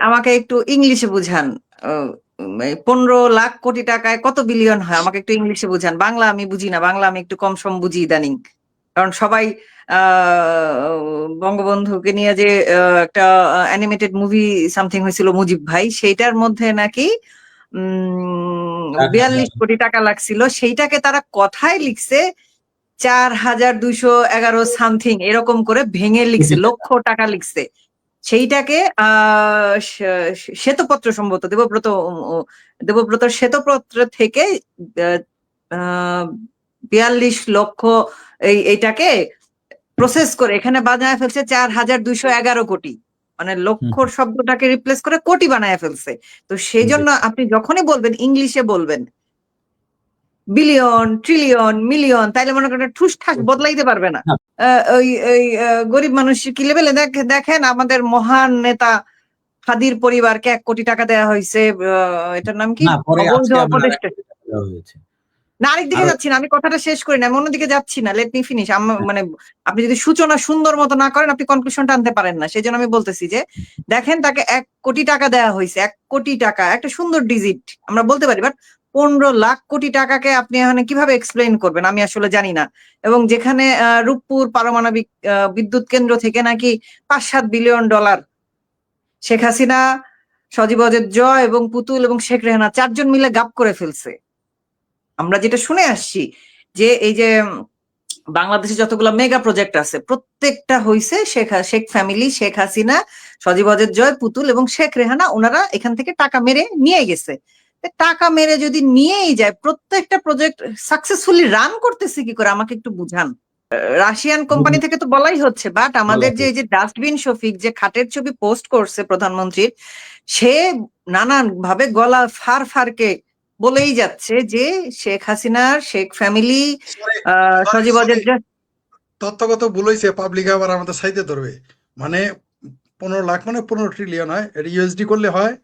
আমাকে একটু ইংলিশে বুঝান। 15 লাখ কোটি টাকায় কত বিলিয়ন হয়? আমাকে একটু ইংলিশে বুঝান। বাংলা আমি বুঝি না, বাংলা আমি একটু কম সম বুঝি ইদানিং। কারণ সবাই বঙ্গবন্ধুকে নিয়ে যে একটা অ্যানিমেটেড মুভি সামথিং হয়েছিল মুজিব ভাই, সেইটার মধ্যে নাকি 42 কোটি টাকা লাগছিল, সেইটাকে তারা কথায় লিখছে 4211 সামথিং, এরকম করে ভেঙে লিখছে, লক্ষ টাকা লিখছে। সেইটাকে শ্বেতপত্র সম্ভবত দেবব্রত শ্বেতপত্র থেকে 42 লক্ষ এইটাকে প্রসেস করে এখানে বানায় ফেলছে 4211 কোটি। মানে লক্ষর শব্দটাকে রিপ্লেস করে কোটি বানায় ফেলছে। তো সেই জন্য আপনি যখনই বলবেন ইংলিশে বলবেন বিলিয়ন, ট্রিলিয়ন, মিলিয়ন, তাইলে মনে করেন ঠুস ঠাস বদলাইতে পারবে না। ওই গরিব মানুষ কি লেভেলে দেখেন আমাদের মহান নেতা হাদির পরিবারকে 1 কোটি টাকা দেওয়া হয়েছে। এটার নাম কি? অবৈধ অপদেষ্টা। না, আরেক দিকে যাচ্ছি না, আমি কথাটা শেষ করি না, আমি অন্যদিকে যাচ্ছি না, লেট মি ফিনিশ। মানে আপনি যদি সূচনা সুন্দর মতো না করেন আপনি কনক্লুশনটা আনতে পারেন না। সেই জন্য আমি বলতেছি যে দেখেন তাকে 1 কোটি টাকা দেওয়া হয়েছে। 1 কোটি টাকা একটা সুন্দর ডিজিট আমরা বলতে পারি, বাট 15 লাখ কোটি টাকাকে আপনি এখানে কিভাবে এক্সপ্লেইন করবেন আমি আসলে জানি না। এবং যেখানে রূপপুর পারমাণবিক বিদ্যুৎ কেন্দ্র থেকে নাকি 5-7 বিলিয়ন ডলার শেখ হাসিনা, সজীব জয় এবং পুতুল এবং শেখ রেহানা 4জন মিলে গাপ করে ফেলছে। আমরা যেটা শুনে আসছি যে এই যে বাংলাদেশে যতগুলো মেগা প্রজেক্ট আছে প্রত্যেকটা হইছে শেখ ফ্যামিলি, শেখ হাসিনা, সজীব জয়, পুতুল এবং শেখ রেহানা, ওনারা এখান থেকে টাকা মেরে নিয়ে গেছে। টাকা মেরে যদি নিয়েই যায়, প্রত্যেকটা প্রজেক্ট সাকসেসফুলি রান করতেছে কি করে আমাকে একটু বুঝান। রাশিয়ান কোম্পানি থেকে তো বলাই হচ্ছে, বাট আমাদের যে এই যে ডাস্টবিন শফিক যে খাটের ছবি পোস্ট করছে প্রধানমন্ত্রীর, সে নানান ভাবে গলা ফার ফারকে বলেই যাচ্ছে যে শেখ হাসিনার, শেখ ফ্যামিলি, সজীব তথ্যগত ভুল হয়েছে, পাবলিক আবার আমাদের সাইতে ধরবে। মানে 15 লাখ মানে 15 ট্রিলিয়ন হয়, এটা ইউএসডি করলে হয়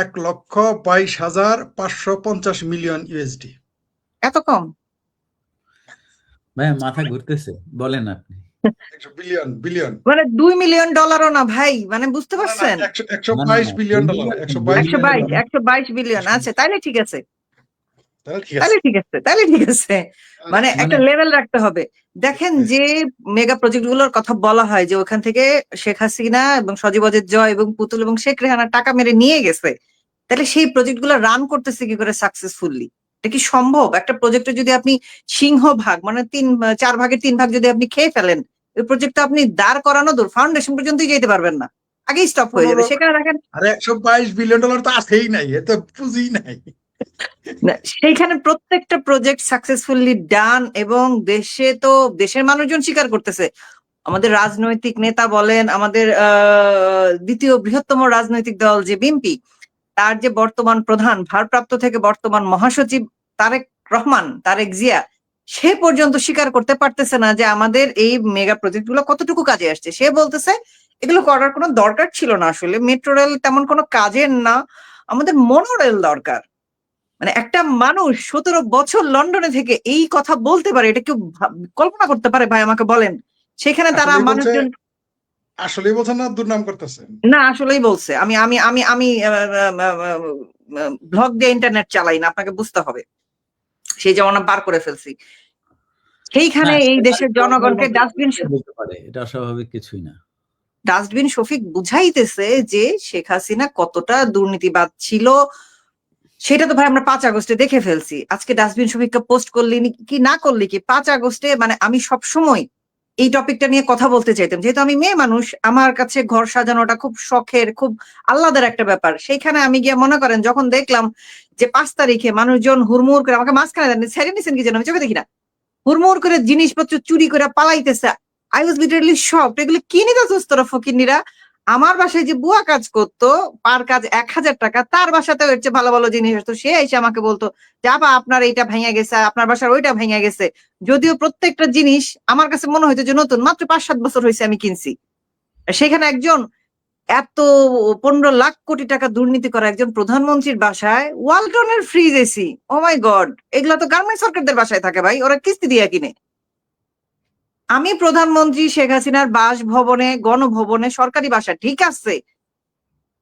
1,22,550 মিলিয়ন ইউএসডি। এত কম? ভাই মাথা ঘুরতেছে, বলেন আপনি। 100 বিলিয়ন বিলিয়ন মানে 2 মিলিয়ন ডলারও না ভাই, মানে বুঝতে পারছেন? 122 বিলিয়ন ডলার, 122 বিলিয়ন। আচ্ছা, তাইলে ঠিক আছে, ঠিক আছে। তাহলে ঠিক আছে, তাহলে ঠিক আছে। মানে একটা লেভেল রাখতে হবে। দেখেন যে মেগা প্রজেক্ট গুলোর কথা বলা হয় যে ওখান থেকে শেখ হাসিনা এবং সজীব জয় এবং পুতুল এবং শেখ রেহানা টাকা মেরে নিয়ে গেছে, তাহলে সেই প্রজেক্ট গুলো রান করতেছে কি করে সাকসেসফুলি? এটা কি সম্ভব? একটা প্রজেক্টে যদি আপনি সিংহভাগ মানে 4 ভাগের 3 ভাগ যদি আপনি খেয়ে ফেলেন, ওই প্রজেক্টটা আপনি দাঁড় করানো দূর, ফাউন্ডেশন পর্যন্তই যেতে পারবেন না, আগেই স্টপ হয়ে যাবে। সেখানে দেখেন আরে 122 বিলিয়ন ডলার তো আছেই নাই, এত পুঁজি নাই। সেইখানে প্রত্যেকটা প্রজেক্ট সাকসেসফুলি ডান, এবং দেশে তো দেশের মানুষজন স্বীকার করতেছে। আমাদের রাজনৈতিক নেতা বলেন, আমাদের দ্বিতীয় বৃহত্তম রাজনৈতিক দল যে বিএনপি, তার যে বর্তমান প্রধান, ভারপ্রাপ্ত থেকে বর্তমান মহাসচিব তারেক জিয়া, সে পর্যন্ত স্বীকার করতে পারতেছে না যে আমাদের এই মেগা প্রজেক্ট গুলো কতটুকু কাজে আসছে। সে বলতেছে এগুলো করার কোনো দরকার ছিল না, আসলে মেট্রো রেল তেমন কোনো কাজের না, আমাদের মনোরেল দরকার। মানে একটা মানুষ 17 বছর লন্ডনে থেকে এই কথা বলতে পারে, এটা কেউ কল্পনা করতে পারে ভাই? আমাকে বলেন। সেখানে তারা মানুষজন আসলেই বলছেন না দুর্নাম করতেছেন? না, আসলেই বলছে। আমি আমি আমি আমি ব্লগ দিয়ে ইন্টারনেট চালাই না, আপনাকে বুঝতে হবে। সেই জমানা পার করে ফেলছি। সেইখানে এই দেশের জনগণকে ডাস্টবিন বলতে পারে, এটা অস্বাভাবিক কিছুই না। ডাস্টবিন শফিক বুঝাইতেছে যে শেখ হাসিনা কতটা দুর্নীতিবাদ ছিল, সেটা তো ভাই আমরা 5 আগস্টে দেখে ফেলছি। আজকে ডাস্টবিন শফিককে পোস্ট করলি কি না করলি কি 5 আগস্টে, মানে আমি সব সময় এই টপিকটা নিয়ে কথা বলতে চাইতাম, যেহেতু আমি মেয়ে মানুষ, আমার কাছে ঘর সাজানোটা খুব শখের, খুব আহ্লাদের একটা ব্যাপার। সেইখানে আমি গিয়ে মনে করেন যখন দেখলাম যে 5 তারিখে মানুষজন হুড়মুড় করে আমাকে মাঝখানে ছেড়ে নিছেন কি যেন আমি চোখে দেখি না, হুড়মুড় করে জিনিসপত্র চুরি করে পালাইতেছে। I was literally shocked. এগুলো কি নিতেছস তোরা ফকিন্নিরা? আমার বাসায় যে বুয়া কাজ করতো, পার কাজ 1000 টাকা, তার বাসাতেও এর চেয়ে ভালো ভালো জিনিস আসতো। সে এসে আমাকে বলতো যে আপা আপনার এইটা ভেঙে গেছে, আপনার বাসার ওইটা ভেঙে গেছে। যদিও প্রত্যেকটা জিনিস আমার কাছে মনে হইতো যে নতুন, মাত্র 5-7 বছর হয়েছে আমি কিনছি। সেখানে একজন এত 15 লাখ কোটি টাকা দুর্নীতি করা একজন প্রধানমন্ত্রীর বাসায় ওয়ালটনের ফ্রিজ এসি, ও মাই গড! এগুলা তো গার্মেন্টস সরকারদের বাসায় থাকে ভাই, ওরা কিস্তি দিয়ে কিনে। আমি প্রধানমন্ত্রী শেখ হাসিনার বাসভবনে, গণভবনে, সরকারি বাসা ঠিক আছে,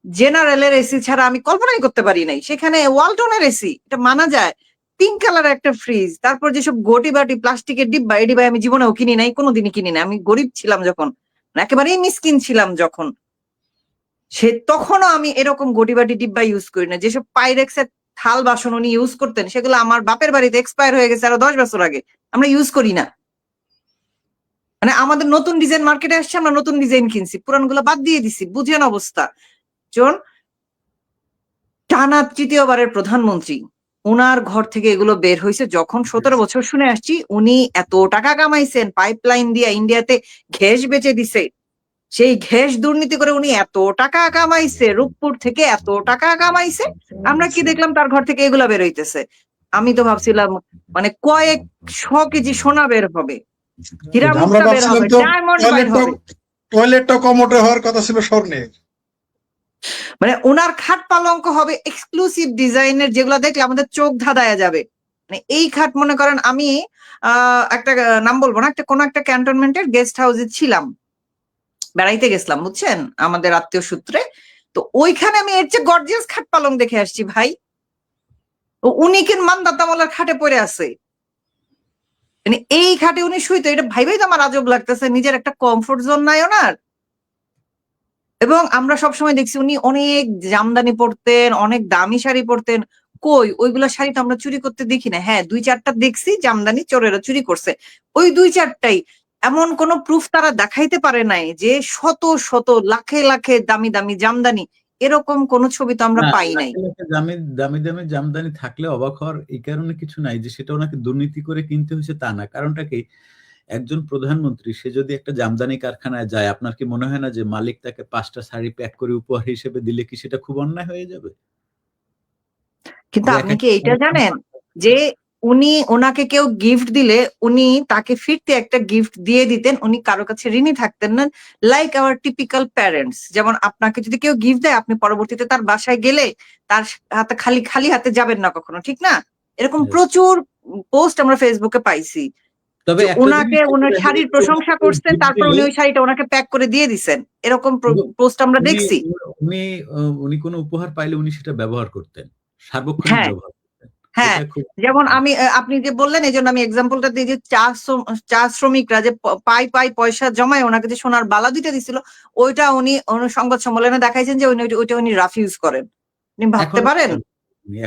জেনারেলের এসি ছাড়া আমি কল্পনাই করতে পারি নাই। সেখানে ওয়ালটনের এসি, এটা মানা যায়, পিঙ্ক কালার একটা ফ্রিজ, তারপর যেসব গটি বাটি প্লাস্টিকের ডিব্বা, এই ডিব্বা আমি জীবনেও কিনি নাই, কোনোদিনই কিনি নাই। আমি গরিব ছিলাম যখন, একেবারেই মিসকিন ছিলাম যখন, তখনও আমি এরকম গটি বাটি ডিব্বা ইউজ করি না। যেসব পাইরেক্সের থাল বাসন উনি ইউজ করতেন, সেগুলো আমার বাপের বাড়িতে এক্সপায়ার হয়ে গেছে আরো 10 বছর আগে, আমরা ইউজ করি না। মানে আমাদের নতুন ডিজাইন মার্কেটে আসছে, আমরা নতুন ডিজাইন কিনছি, পুরানগুলো বাদ দিয়ে দিছি। বুঝেন অবস্থা। জন টানা তৃতীয়বারের প্রধানমন্ত্রী, উনার ঘর থেকে এগুলো বের হয়েছে যখন 17 বছর শুনে আসছি উনি এত টাকা কামাইছেন, পাইপলাইন দিয়ে ইন্ডিয়াতে ঘ্যাস বেচে দিছে, সেই ঘ্যাস দুর্নীতি করে উনি এত টাকা কামাইছে, রূপপুর থেকে এত টাকা কামাইছে। আমরা কি দেখলাম, তার ঘর থেকে এগুলা বের হইতেছে। আমি তো ভাবছিলাম মানে কয়েক 100 কেজি সোনা বের হবে, হীরা আমরা মুক্তা বের ভাবছিলাম হবে, তো ডায়মন্ড বের হবে। টয়লেটটা কমোডে হওয়ার কথা ছিল স্বর্ণের। মানে ওনার খাট পালঙ্ক হবে এক্সক্লুসিভ ডিজাইনের, যেগুলো দেখলে আমাদের চোখ ধাঁধায়া যাবে। মানে এই খাট, মনে করেন আমি একটা নাম বলবো না, একটা কোন একটা ক্যান্টনমেন্টের গেস্ট হাউসে ছিলাম, বেড়াইতে গেছিলাম বুঝছেন, আমাদের আত্মীয় সূত্রে। তো ওইখানে আমি এর চেয়ে গর্জিয়াস খাট পালং দেখে আসছি ভাই। উনি কেন মান্দাতামলার খাটে পড়ে আছে, মানে এই খাটে উনি শুইতো, এটা ভাইবাই তো আমার আজব লাগতেছে। নিজের একটা কমফোর্ট জোন নাই ওনার। এবং আমরা সবসময় দেখছি উনি অনেক জামদানি পরতেন, অনেক দামি শাড়ি পরতেন। কই ওইগুলা শাড়ি তো আমরা চুরি করতে দেখি না। হ্যাঁ 2-4টা দেখছি জামদানি চোরেরা চুরি করছে, ওই 2-4টাই। এমন কোন প্রুফ তারা দেখাইতে পারে নাই যে শত শত লাখে লাখে দামি দামি জামদানি, এরকম কোন ছবি তো আমরা না, পাই নাই। দামি দামি দামি জামদানি থাকলে অবাক হওয়ার এই কারণে কিছু নাই যে সেটা ওনাকে দুর্নীতি করে কিনতে হয়েছে তা না। কারণটা কি, একজন প্রধানমন্ত্রী সে যদি একটা জামদানি কারখানায় যায়, আপনার কি মনে হয় না যে মালিক তাকে 5টা শাড়ি প্যাক করে উপহার হিসেবে দিলে কি সেটা খুব অন্যায় হয়ে যাবে? কিন্তু যে আপনি কি এইটা জানেন যে ওনাকে কেউ গিফট দিলে উনি তাকে ফিরতে একটা গিফট দিয়ে দিতেন, উনি কারো কাছে ঋণী থাকতেন না। লাইক আওয়ার টিপিক্যাল প্যারেন্টস, যেমন আপনাকে যদি কেউ গিফট দেয়, আপনি পরবর্তীতে তার বাসায় গেলে তার হাতে খালি হাতে যাবেন না কখনো, ঠিক না? এরকম Yes. প্রচুর পোস্ট আমরা ফেসবুকে পাইছি। তবে যে একটা ওনাকে জিনিস ওনার শাড়ির প্রশংসা করছেন, তারপর উনি ওই শাড়িটা ওনাকে প্যাক করে দিয়ে দিছেন, এরকম পোস্ট আমরা দেখছি। উনি উনি কোনো উপহার পাইলে উনি সেটা ব্যবহার করতেন, সার্বক্ষণিক হ্যাঁ ব্যবহার করতেন। হ্যাঁ, এটা খুব যেমন আপনি যে বললেন, এই জন্য আমি এক্সাম্পলটা দিই যে চা শ্রমিকরা যে পাই পয়সা জমায় ওনাকে যে সোনার বালা দিতে দিছিল, ওইটা উনি সংবাদ সম্মেলনে দেখাইছেন যে ওইটা উনি রাফ ইউজ করেন। আপনি ভাবতে পারেন?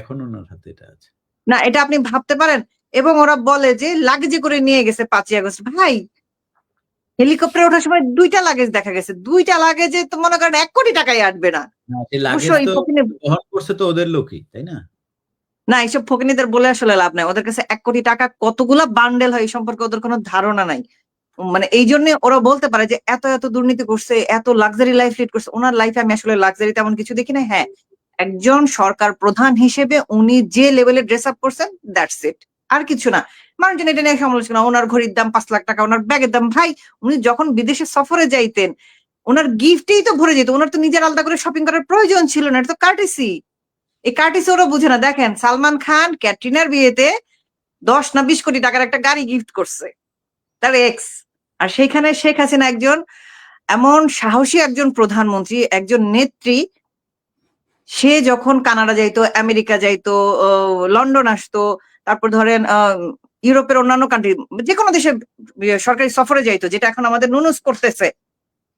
এখন ওনার হাতে এটা আছে। না, এটা আপনি ভাবতে পারেন? এবং ওরা বলে যে লাগেজে করে নিয়ে গেছে 5ই আগস্ট। ভাই, হেলিকপ্টারে ওঠার সময় 2টা লাগেজ দেখা গেছে, 2টা লাগেজে তো মনে করেন 1 কোটি টাকাই আটবে না। এই লাগেজ অবশ্যই তো ফকিনে বহন করছে তো ওদের লোকই, তাই না? না, এইসব ফকিনীদের বলে আসলে লাভ নাই। ওদের কাছে 1 কোটি টাকা কতগুলা বান্ডেল হয় এই সম্পর্কে ওদের কোনো ধারণা নাই। মানে এই জন্য ওরা বলতে পারে যে এত এত দুর্নীতি করছে, এত লাক্সারি লাইফ লিড করছে। ওনার লাইফে আমি আসলে লাক্সারি তেমন কিছু দেখি না। হ্যাঁ, একজন সরকার প্রধান হিসেবে উনি যে লেভেলে ড্রেস আপ করছেন, দ্যাটস ইট, আর কিছু না। মানুষজন এটা নিয়ে সমালোচনা, ওনার ঘড়ির দাম 5 লাখ টাকা, ওনার ব্যাগের দাম। ভাই, উনি যখন বিদেশে সফরে যাইতেন, ওনার গিফটেই তো ভরে যেত, ওনার তো নিজের আলাদা করে শপিং করার প্রয়োজন ছিল না। এটা তো কার্টেসি। এই কার্টেসি ওরা বুঝে না। দেখেন, সালমান খান ক্যাটরিনার বিয়েতে 10 না 20 কোটি টাকার একটা গাড়ি গিফট করছে তার এক্স। আর সেইখানে শেখ হাসিনা একজন এমন সাহসী একজন প্রধানমন্ত্রী, একজন নেত্রী, সে যখন কানাডা যাইতো, আমেরিকা যাইতো, লন্ডন আসতো, তারপর ধরেন ইউরোপের অন্যান্য কান্ট্রি, যে কোনো দেশে সরকারি সফরে যাইতো, যেটা এখন আমাদের নুনুস করতেছে।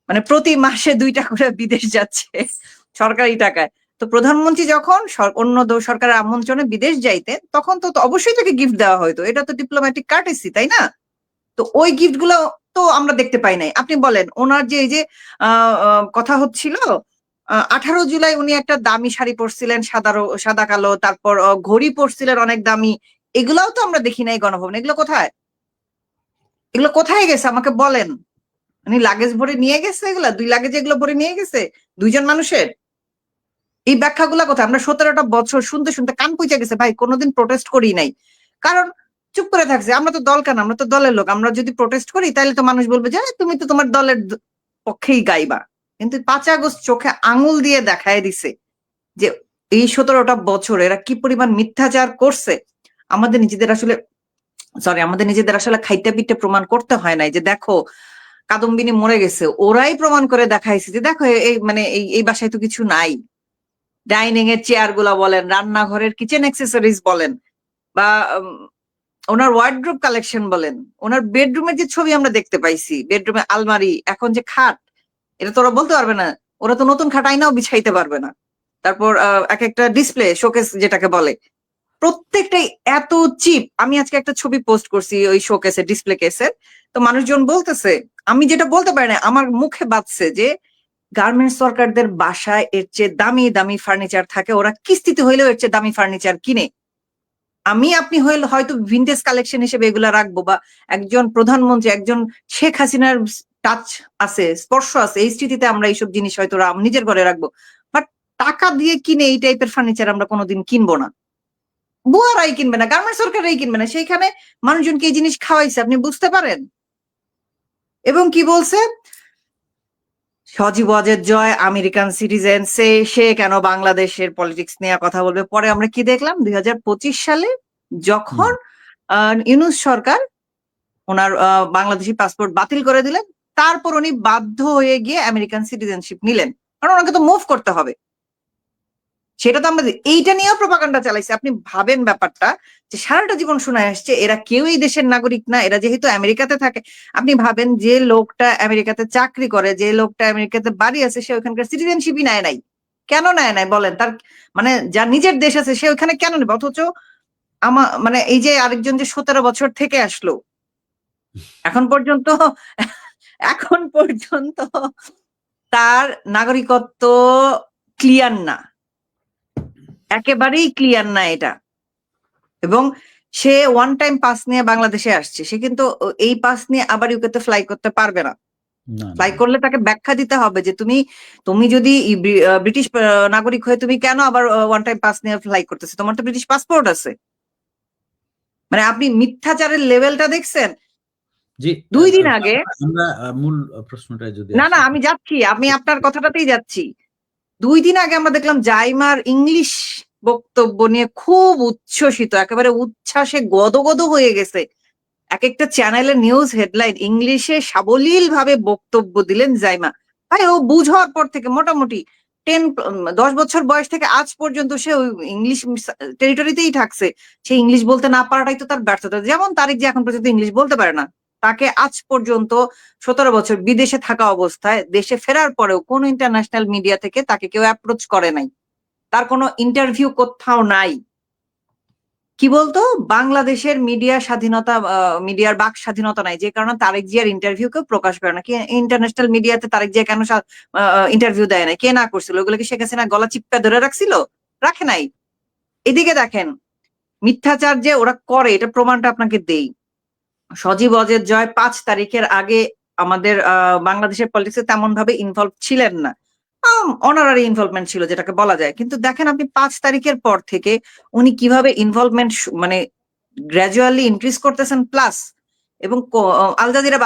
মানে প্রতি মাসে 2টা করে বিদেশ যাচ্ছে সরকারি টাকায়। তো প্রধানমন্ত্রী যখন অন্য সরকারের আমন্ত্রণে বিদেশ যাইতেন, তখন তো অবশ্যই তাকে গিফট দেওয়া হয়তো। এটা তো ডিপ্লোম্যাটিক কার্টেসি, তাই না? তো ওই গিফট গুলো তো আমরা দেখতে পাই নাই। আপনি বলেন, ওনার যে এই যে কথা হচ্ছিল, 18 জুলাই উনি একটা দামি শাড়ি পরছিলেন, সাদা কালো, তারপর ঘড়ি পরছিলেন অনেক দামি, এগুলাও তো আমরা দেখি নাই গণভবনে। এগুলো কোথায়? এগুলো কোথায় গেছে আমাকে বলেন। উনি লাগেজ ভরে নিয়ে গেছে এগুলা? 2 লাগেজ এগুলো ভরে নিয়ে গেছে 2জন মানুষের? এই ব্যাখ্যাগুলা কোথায়? আমরা 17টা বছর শুনতে শুনতে কান পচে গেছে ভাই, কোনোদিন প্রোটেস্ট করি নাই। কারণ চুপ করে থাকছে। আমরা তো দল কেন, আমরা তো দলের লোক। আমরা যদি প্রোটেস্ট করি তাহলে তো মানুষ বলবে যে তুমি তো তোমার দলের পক্ষেই গাইবা। কিন্তু 5 আগস্ট চোখে আঙুল দিয়ে দেখায় দিছে যে এই 17টা বছর এরা কি পরিমাণ মিথ্যাচার করছে। আমাদের নিজেদের আসলে খাইতে পিঠে প্রমাণ করতে হয় নাই যে দেখো কাদম্বিনী মরে গেছে, ওরাই প্রমাণ করে দেখাইছে যে দেখো মানে এই বাসায় তো কিছু নাই। ডাইনিং এর চেয়ার গুলা বলেন, রান্নাঘরের কিচেন অ্যাক্সেসরিজ বলেন, বা ওনার ওয়ার্ডরোব কালেকশন বলেন, ওনার বেডরুমের যে ছবি আমরা দেখতে পাইছি, বেডরুমে আলমারি, এখন যে খাট, এটা তো ওরা বলতে পারবে না, ওরা তো নতুন খাট আইনাও বিছাইতে পারবে না। তারপর এক একটা ডিসপ্লে শোকেস যেটাকে বলে, প্রত্যেকটাই এত চিপ। আমি আজকে একটা ছবি পোস্ট করছি ওই শোকেসের, ডিসপ্লে কেসের, তো মানুষজন বলতেছে, আমি যেটা বলতে পারি না, আমার মুখে বাজছে যে গার্মেন্টস ওয়ার্কারদের বাসায় এর চেয়ে দামি দামি ফার্নিচার থাকে, ওরা কিস্তিতে হইলেও এর চেয়ে দামি ফার্নিচার কিনে। আপনি হয়তো ভিন্টেজ কালেকশন হিসেবে এগুলা রাখবো, বা একজন প্রধানমন্ত্রী, একজন শেখ হাসিনার টাচ আছে, স্পর্শ আছে, এই স্মৃতিতে আমরা এইসব জিনিস হয়তো নিজের ঘরে রাখবো, বাট টাকা দিয়ে কিনে এই টাইপের ফার্নিচার আমরা কোনোদিন কিনবো না। বুয়ারাই কিনবে না, গার্মেন্টস সরকারই কিনবে না, সেইখানে মানুষজনকে এই জিনিস খাওয়াইছে, আপনি বুঝতে পারেন। এবং কি বলছে, সজীব ওয়াজেদ জয় আমেরিকান সিটিজেন, সে কেন বাংলাদেশের পলিটিক্স নিয়ে কথা বলবে। পরে আমরা কি দেখলাম, 2025 সালে যখন ইউনূস সরকার ওনার বাংলাদেশি পাসপোর্ট বাতিল করে দিলেন, তারপর উনি বাধ্য হয়ে গিয়ে আমেরিকান সিটিজেনশিপ নিলেন, কারণ ওনাকে তো মুভ করতে হবে। সেটা তো আমরা এইটা নিয়েও প্রপাগান্ডা চালাইছে। আপনি ভাবেন ব্যাপারটা, যে সারাটা জীবন শোনা আসছে এরা কেউই দেশের নাগরিক না, এরা যেহেতু আমেরিকাতে থাকে। আপনি ভাবেন, যে লোকটা আমেরিকাতে চাকরি করে, যে লোকটা আমেরিকাতে বাড়ি আছে, সে ওখানকার সিটিজেনশিপই নেয় নাই। কেন নেয় নাই বলেন? তার মানে যার নিজের দেশ আছে সে ওখানে কেন নেবে? অথচ মানে এই যে আরেকজন যে 17 বছর থেকে আসলো, এখন পর্যন্ত তার নাগরিকত্ব ক্লিয়ার না, একেবারেই ক্লিয়ার না এটা। এবং সে ওয়ান টাইম পাস নিয়ে বাংলাদেশে আসছে, সে কিন্তু এই পাস নিয়ে আবার ইউকেতে ফ্লাই করতে পারবে না। ফ্লাই করলে তাকে ব্যাখ্যা দিতে হবে যে তুমি যদি ব্রিটিশ নাগরিক হয়ে তুমি কেন আবার ওয়ান টাইম পাস নিয়ে ফ্লাই করতেছে, তোমার তো ব্রিটিশ পাসপোর্ট আছে। মানে আপনি মিথ্যাচারের লেভেলটা দেখছেন। 2 দিন আগে, আমরা মূল প্রশ্নটা যদি না আমি যাচ্ছি, আমি আপনার কথাটাতেই যাচ্ছি। 2 দিন আগে আমরা দেখলাম জাইমার ইংলিশ বক্তব্য নিয়ে খুব উচ্ছ্বসিত, একেবারে উচ্ছ্বাসে গদগদ হয়ে গেছে। এক একটা চ্যানেলের নিউজ হেডলাইন, ইংলিশে সাবলীল ভাবে বক্তব্য দিলেন জাইমা। ভাই, ও বুঝ হওয়ার পর থেকে মোটামুটি 10 বছর বয়স থেকে আজ পর্যন্ত সে ওই ইংলিশ টেরিটরিতেই থাকছে। সে ইংলিশ বলতে না পারাটাই তো তার ব্যর্থতা। যেমন তারিক যে এখন পর্যন্ত ইংলিশ বলতে পারে না, তাকে আজ পর্যন্ত 17 বছর বিদেশে থাকা অবস্থায় দেশে ফেরার পরেও কোন ইন্টারন্যাশনাল মিডিয়া থেকে তাকে কেউ অ্যাপ্রোচ করে নাই, তার কোনো ইন্টারভিউ কোথাও নাই। কি বলতো, বাংলাদেশের মিডিয়া স্বাধীনতা, মিডিয়ার বাক স্বাধীনতা নাই, যে কারণে তারেক জিয়ার ইন্টারভিউ কেউ প্রকাশ করে না। কি ইন্টারন্যাশনাল মিডিয়াতে তারেক জিয়া কেন ইন্টারভিউ দেয় না? কে না করছিল? ওগুলো কি শেখ হাসিনা গলা চিপকা ধরে রাখছিল? রাখে নাই। এদিকে দেখেন, মিথ্যাচার যে ওরা করে, এটা প্রমাণটা আপনাকে দেই। সজীব ওয়াজেদ জয় 5 তারিখের আগে আমাদের বাংলাদেশের পলিটিক্সে তেমন ভাবে ইনভলভ ছিলেন না, অনারারি ইনভলভমেন্ট ছিল যেটাকে বলা যায়। কিন্তু দেখেন আপনি 5 তারিখের পর থেকে উনি কিভাবে ইনভলভমেন্ট মানে গ্র্যাজুয়ালি ইনক্রিজ করতেছেন। প্লাস এবং আল জাজিরা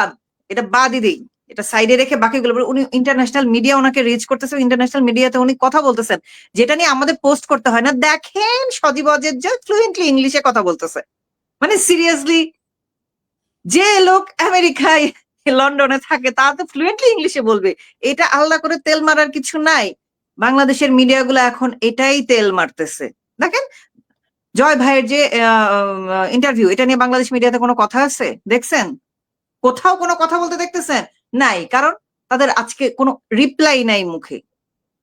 এটা বাদই দেই, এটা সাইডে রেখে বাকিগুলো উনি ইন্টারন্যাশনাল মিডিয়া ওনাকে রিচ করতেছে, ইন্টারন্যাশনাল মিডিয়াতে উনি কথা বলতেছেন যেটা নিয়ে আমাদের পোস্ট করতে হয় না। দেখেন সজীব ওয়াজেদ জয় ফ্লুয়েন্টলি ইংলিশে কথা বলতেছে। মানে সিরিয়াসলি, যে লোক আমেরিকায় লন্ডনে থাকে তারা তো ফ্লুয়েন্টলি ইংলিশে বলবে। এটা আলাদা করে তেল মারার কিছু নাই। বাংলাদেশের মিডিয়াগুলো এখন এটাই তেল মারতেছে। দেখেন জয় ভাইয়ের যে ইন্টারভিউ, এটা নিয়ে বাংলাদেশ মিডিয়াতে কোনো কথা আছে দেখছেন? কোথাও কোনো কথা বলতে দেখতেছেন? নাই। কারণ তাদের আজকে কোনো রিপ্লাই নাই মুখে,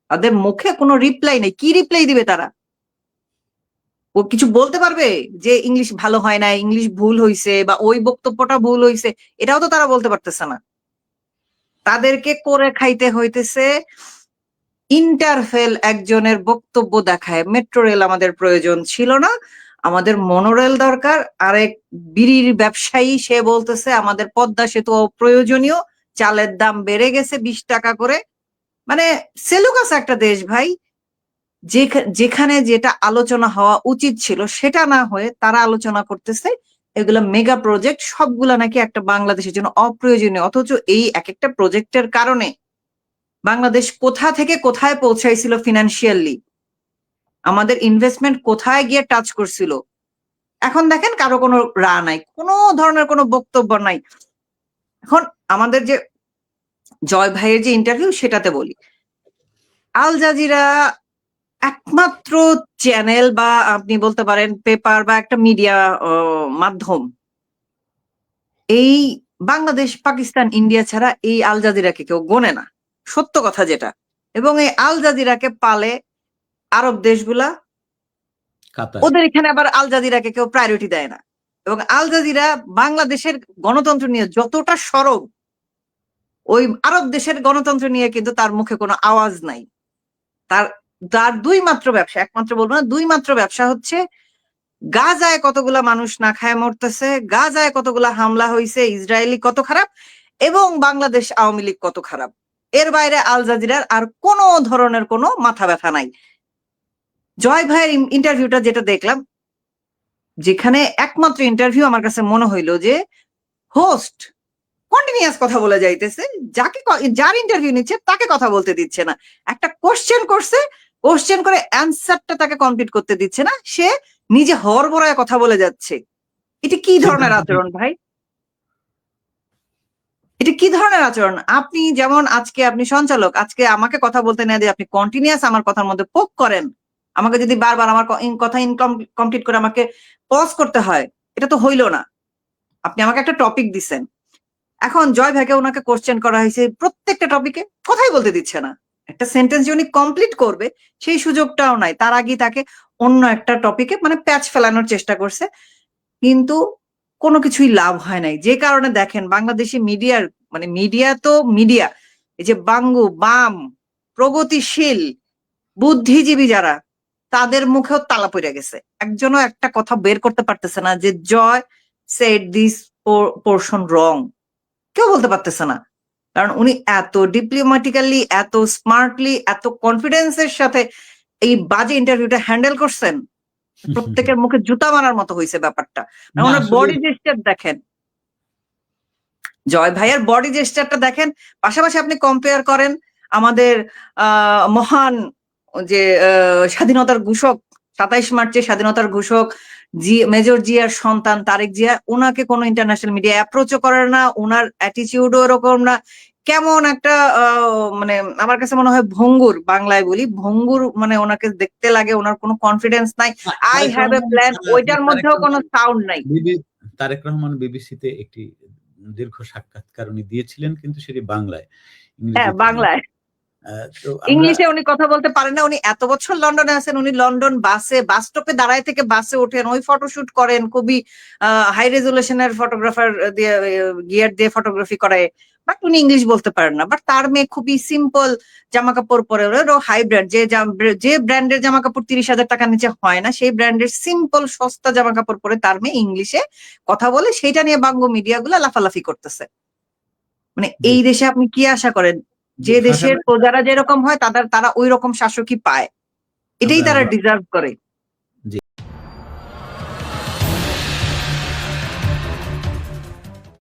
তাদের মুখে কোনো রিপ্লাই নেই। কি রিপ্লাই দিবে তারা? ও কিছু বলতে পারবে যে ইংলিশ ভালো হয় না, ইংলিশ ভুল হইছে, বা ওই বক্তব্যটা ভুল হইছে? এটাও তো তারা বলতে পারতেছে না। তাদেরকে করে খাইতে হইতেছে ইন্টারফেল একজনের বক্তব্য দেখায়, মেট্রো রেল আমাদের প্রয়োজন ছিল না, আমাদের মনোরেল দরকার। আরেক বিড়ির ব্যবসায়ী সে বলতেছে আমাদের পদ্মা সেতু প্রয়োজনীয়, চালের দাম বেড়ে গেছে 20 টাকা করে। মানে সেলুকাস একটা দেশ ভাই, যেখানে যেটা আলোচনা হওয়া উচিত ছিল সেটা না হয়ে তারা আলোচনা করতেছে এগুলা মেগা প্রজেক্ট, সবগুলা নাকি একটা বাংলাদেশের জন্য অপ্রয়োজনীয়। অথচ এই এক একটা প্রজেক্টের কারণে বাংলাদেশ কোথা থেকে কোথায় পৌঁছাইছিল ফিনান্সিয়ালি, আমাদের ইনভেস্টমেন্ট কোথায় গিয়ে টাচ করছিল। এখন দেখেন কারো কোনো নাই, কোনো ধরনের কোনো বক্তব্য নাই। এখন আমাদের যে জয় ভাইয়ের যে ইন্টারভিউ সেটাতে বলি, আল জাজিরা একমাত্র চ্যানেল বা আপনি বলতে পারেন পেপার বা একটা মিডিয়া মাধ্যম এই বাংলাদেশ, পাকিস্তান, ইন্ডিয়া ছাড়া এই আল জাজিরাকে কেউ গোনে না, সত্য কথা যেটা। এবং এই আল জাজিরাকে পালে আরব দেশগুলা, কাতার। ওদের এখানে আবার আল জাজিরাকে কেউ প্রায়োরিটি দেয় না। এবং আল জাজিরা বাংলাদেশের গণতন্ত্র নিয়ে যতটা সরব, ওই আরব দেশের গণতন্ত্র নিয়ে কিন্তু তার মুখে কোনো আওয়াজ নাই। তার তার দুই মাত্র ব্যবসা, একমাত্র বলবো না, দুই মাত্র ব্যবসা হচ্ছে গাজায় কতগুলা মানুষ না খায় মরতেছে, গাজায় কতগুলা হামলা হয়েছে, ইসরায়েলি কত খারাপ, এবং বাংলাদেশ আওয়ামী লীগ কত খারাপ। এর বাইরে আল জাজিরার আর কোনো ধরনের কোনো মাথা ব্যথা নাই। জয় ভাইয়ের ইন্টারভিউটা যেটা দেখলাম, যেখানে একমাত্র ইন্টারভিউ আমার কাছে মনে হইলো যে হোস্ট কন্টিনিউয়াস কথা বলে যাইতেছে, যার ইন্টারভিউ নিচ্ছে তাকে কথা বলতে দিচ্ছে না। একটা কোশ্চেন করছে, কোশ্চেন করে অ্যান্সারটা তাকে কমপ্লিট করতে দিচ্ছে না, সে নিজে হড়বড়ায় কথা বলে যাচ্ছে। এটা কি ধরনের আচরণ ভাই? এটা কি ধরনের আচরণ? আপনি যেমন আজকে আপনি সঞ্চালক, আজকে আমাকে কথা বলতে না দিয়ে আপনি কন্টিনিউয়াস আমার কথার মধ্যে পোক করেন, আমাকে যদি বারবার আমার কথা কমপ্লিট করে আমাকে পজ করতে হয়, এটা তো হইলো না। আপনি আমাকে একটা টপিক দিচ্ছেন, এখন জয় ভাইকে ওনাকে কোশ্চেন করা হয়েছে, প্রত্যেকটা টপিকে কথাই বলতে দিচ্ছে না। একটা সেন্টেন্স যে উনি কমপ্লিট করবে সেই সুযোগটাও নাই, তার আগেই তাকে অন্য একটা টপিকে মানে প্যাচ ফেলানোর চেষ্টা করছে, কিন্তু কোনো কিছুই লাভ হয় নাই। যে কারণে দেখেন বাংলাদেশি মিডিয়ার, মানে মিডিয়া তো মিডিয়া, এই যে বাঙ্গু, বাম, প্রগতিশীল, বুদ্ধিজীবী যারা, তাদের মুখেও তালা পড়ে গেছে। একজনও একটা কথা বের করতে পারতেছে না যে জয় সেড দিস পোর্শন রং, কেউ বলতে পারতেছে না। কারণ উনি এত ডিপ্লোম্যাটিক্যালি, এত স্মার্টলি, এত কনফিডেন্সের সাথে এই বাজে ইন্টারভিউটা হ্যান্ডেল করছেন, প্রত্যেকের মুখে জুতা মারার মতো হয়েছে ব্যাপারটা। ওনার বডি জেস্টার দেখেন, জয় ভাইয়ের বডি জেস্টারটা দেখেন, পাশাপাশি আপনি কম্পেয়ার করেন আমাদের মহান যে স্বাধীনতার ঘোষক, 27 মার্চে স্বাধীনতার ঘোষক মেজর জিয়ার সন্তান তারেক জিয়া, ওনাকে কোনো ইন্টারন্যাশনাল মিডিয়া অ্যাপ্রোচও করে না, ওনার অ্যাটিচিউডও এরকম না। কেমন একটা মানে আমার কাছে মনে হয় ভঙ্গুর, বাংলায় বলি ভঙ্গুর, মানে ওনাকে দেখতে লাগে ওনার কোনো কনফিডেন্স নাই। আই হ্যাভ এ প্ল্যান, ওইটার মধ্যেও কোনো সাউন্ড নাই। তারেক রহমান বিবিসিতে একটি দীর্ঘ সাক্ষাৎকার উনি দিয়েছিলেন, কিন্তু সেটি বাংলায়, হ্যাঁ বাংলায়। তো ইংলিশে উনি কথা বলতে পারেন না। উনি এত বছর লন্ডনে আছেন, উনি লন্ডন বাসে, বাস স্টপে দাঁড়ায় থেকে বাসে ওঠেন, ওই ফটোশুট করেন, খুবই হাই রেজুলেশনের ফটোগ্রাফার দিয়ে গিয়ার দিয়ে ফটোগ্রাফি করে, বাট উনি ইংলিশ বলতে পারেন না। বাট তার মেয়ে খুবই সিম্পল জামা কাপড় পরে, হাই ব্র্যান্ড, যে ব্র্যান্ডের জামা কাপড় 30,000 টাকার নিচে হয় না, সেই ব্র্যান্ডের সিম্পল সস্তা জামা কাপড় পরে তার মেয়ে ইংলিশে কথা বলে, সেইটা নিয়ে বাংলা মিডিয়া গুলা লাফালাফি করতেছে। মানে এই দেশে আপনি কি আশা করেন? যে দেশের প্রজারা যেরকম হয় তারা ওই রকম শাসকই পায়, এটাই তারা ডিজার্ভ করে।